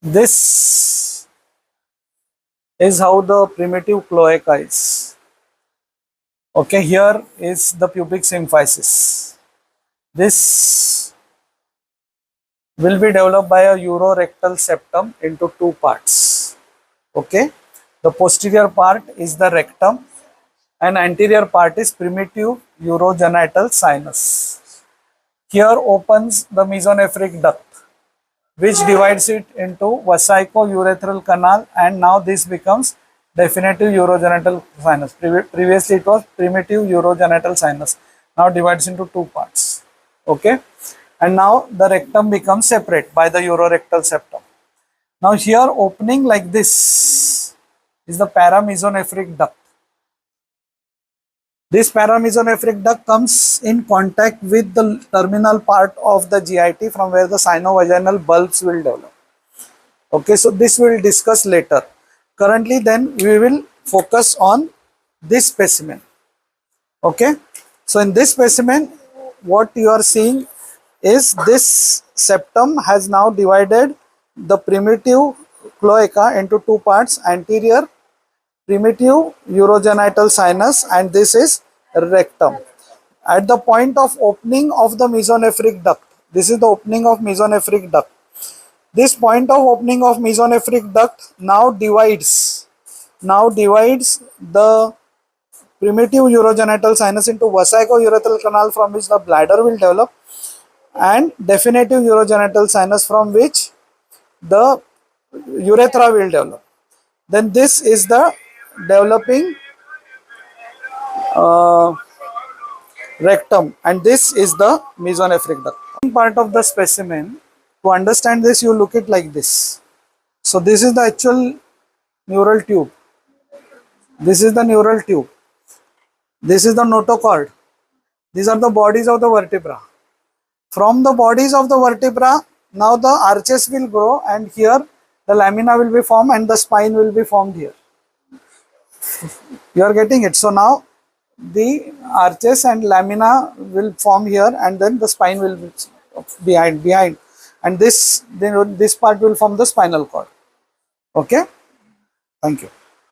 This is how the primitive cloaca is. Okay, here is the pubic symphysis. This will be developed by a urorectal septum into two parts. Okay, the posterior part is the rectum and anterior part is primitive urogenital sinus. Here opens the mesonephric duct, which divides it into vesico-urethral canal, and now this becomes definitive urogenital sinus. Previously it was primitive urogenital sinus, now divides into two parts. Okay, and now the rectum becomes separate by the urorectal septum. Now here opening like this is the paramesonephric duct. This paramesonephric duct comes in contact with the terminal part of the GIT from where the sinovaginal bulbs will develop. Okay, so this we will discuss later. Currently then we will focus on this specimen. Okay, so in this specimen what you are seeing is this septum has now divided the primitive cloaca into two parts, anterior primitive urogenital sinus and this is rectum. At the point of opening of the mesonephric duct, this is the opening of mesonephric duct. This point of opening of mesonephric duct now divides the primitive urogenital sinus into vesico-urethral canal from which the bladder will develop and definitive urogenital sinus from which the urethra will develop. Then this is the developing rectum and this is the mesonephric duct. Part of the specimen, to understand this you look it like this. So this is the actual neural tube. This is the neural tube. This is the notochord. These are the bodies of the vertebra. From the bodies of the vertebra, now the arches will grow and here the lamina will be formed and the spine will be formed here. You are getting it. So now the arches and lamina will form here and then the spine will be behind and this part will form the spinal cord. Okay, thank you.